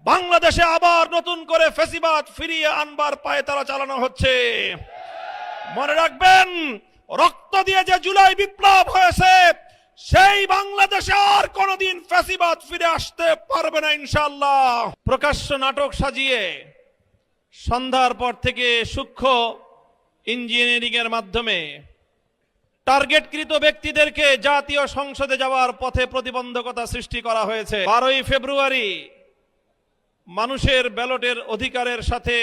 বাংলাদেশে আবার নতুন করে ফ্যাসিবাদ ফিরিয়ে আনবার পায়তারা চালানো হচ্ছে। মনে রাখবেন, রক্ত দিয়ে যে জুলাই বিপ্লব হয়েছে, সেই বাংলাদেশে আর কোনোদিন ফ্যাসিবাদ ফিরে আসতে পারবে না ইনশাআল্লাহ। প্রকাশ্য নাটক সাজিয়ে সন্ধ্যার পর থেকে সূক্ষ্ম ইঞ্জিনিয়ারিং এর মাধ্যমে টার্গেটকৃত ব্যক্তিদেরকে জাতীয় সংসদে যাওয়ার পথে প্রতিবন্ধকতা সৃষ্টি করা হয়েছে। 12ই ফেব্রুয়ারি মানুষের ব্যালটের অধিকারের সাথে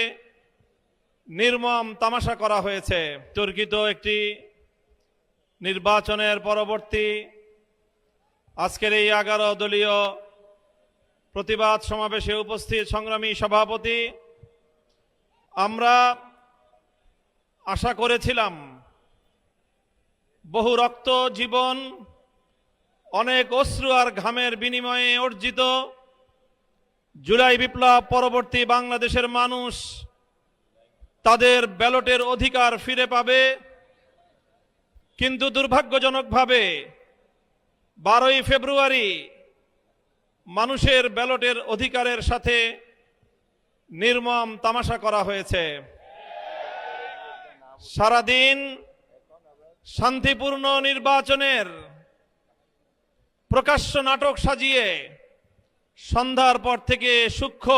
নির্মম তামাশা করা হয়েছে। তর্কিত একটি নির্বাচনের পরবর্তী আজকের এই 11 দলীয় প্রতিবাদ সমাবেশে উপস্থিত সংগ্রামী সভাপতি, আমরা আশা করেছিলাম বহু রক্ত, জীবন, অনেক অশ্রু আর ঘামের বিনিময়ে অর্জিত জুলাই বিপ্লব পরবর্তী বাংলাদেশের মানুষ তাদের ব্যালটের অধিকার ফিরে পাবে। কিন্তু দুর্ভাগ্যজনকভাবে 12ই ফেব্রুয়ারি মানুষের ব্যালটের অধিকারের সাথে নির্মম তামাশা করা হয়েছে। সারাদিন শান্তিপূর্ণ নির্বাচনের প্রকাশ্য নাটক সাজিয়ে সন্ধ্যার পর থেকে সূক্ষ্ম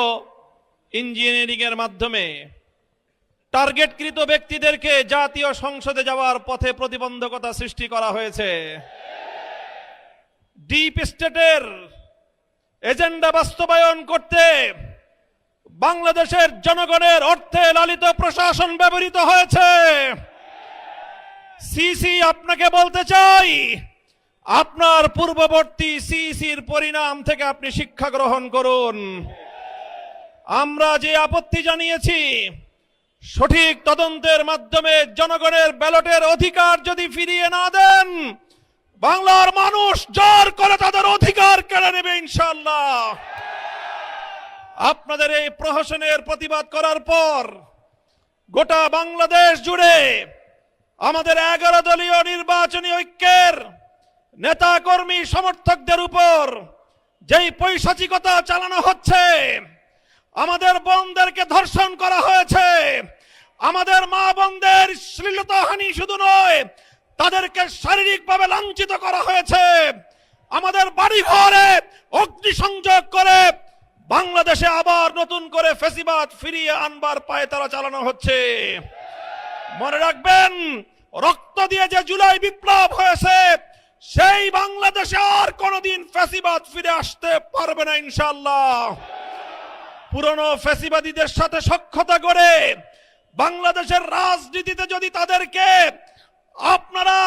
ইঞ্জিনিয়ারিং এর মাধ্যমে টার্গেটকৃত ব্যক্তিদেরকে জাতীয় সংসদে যাওয়ার পথে প্রতিবন্ধকতা সৃষ্টি করা হয়েছে। ডিপ স্টেটের এজেন্ডা বাস্তবায়ন করতে বাংলাদেশের জনগণের অর্থে লালিত প্রশাসন ব্যবহৃত হয়েছে। সিসি, আপনাকে বলতে চাই, আপনার পূর্ববর্তী সিসির পরিণাম থেকে আপনি শিক্ষা গ্রহণ করুন। আমরা যে আপত্তি জানিয়েছি, সঠিক তদন্তের মাধ্যমে জনগণের ব্যালটের অধিকার যদি ফিরিয়ে না দেন, বাংলার মানুষ জোর করে তাদের অধিকার কেড়ে নেবে ইনশাআল্লাহ। আপনাদের এই প্রহসনের প্রতিবাদ করার পর গোটা বাংলাদেশ জুড়ে আমাদের 11 দলীয় নির্বাচনী ঐক্যের নেতা কর্মী সমর্থকদের উপর যেই পৈশাচিকতা চালানো হচ্ছে, আমাদের বোনদেরকে ধর্ষণ করা হয়েছে, আমাদের মা বোনদের শ্লীলতাহানি শুধু নয়, তাদেরকে শারীরিকভাবে লাঞ্ছিত করা হয়েছে, আমাদের বাড়ি ঘরে অগ্নিসংযোগ করে বাংলাদেশে আবার নতুন করে ফ্যাসিবাদ ফিরিয়ে আনবার পায়তারা চালানো হচ্ছে। মনে রাখবেন, রক্ত দিয়ে যে জুলাই বিপ্লব হয়েছে, সেই বাংলাদেশে আর কোনোদিন ফ্যাসিবাদ ফিরে আসতে পারবে না ইনশাআল্লাহ। পুরনো ফ্যাসিবাদীদের সাথে সখ্যতা করে বাংলাদেশের রাজনীতিতে যদি তাদেরকে আপনারা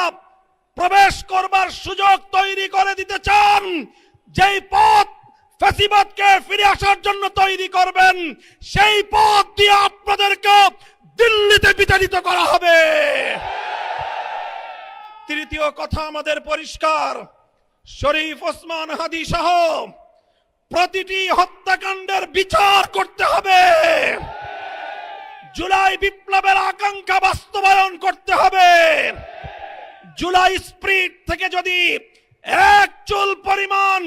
প্রবেশ করবার সুযোগ তৈরি করে দিতে চান, যেই পথ ফ্যাসিবাদকে ফিরে আসার জন্য তৈরি করবেন, সেই পথ দিয়ে আপনাদেরকে দিল্লিতে বিতাড়িত করা হবে। তৃতীয় কথা আমাদের পরিষ্কার, শরীফ ওসমান হাদি সহ প্রতিটি হত্যাকাণ্ডের বিচার করতে হবে। জুলাই বিপ্লবের আকাঙ্ক্ষা বাস্তবায়ন করতে হবে। জুলাই স্পিরিট থেকে যদি এক চুল পরিমাণ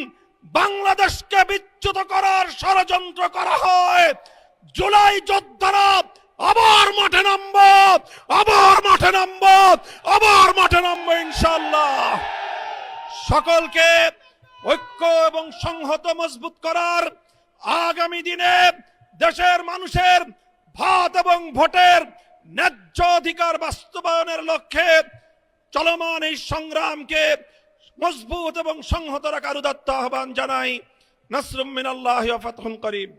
বাংলাদেশকে বিচ্যুত করার ষড়যন্ত্র করা হয়, জুলাই যোদ্ধারা আবার মাঠে নামবো, আবার মাঠে নামবো, আবার মাঠে নামবো ইনশাআল্লাহ। সকলকে ঐক্য এবং সংহত মজবুত করার, আগামী দিনে দেশের মানুষের ভাত এবং ভোটের ন্যায্য অধিকার বাস্তবায়নের লক্ষ্যে চলমান এই সংগ্রামকে মজবুত এবং সংহত রাখার উদাত্ত আহ্বান জানাই। নাসরুম মিনাল্লাহি ওয়া ফাতহুন করিব।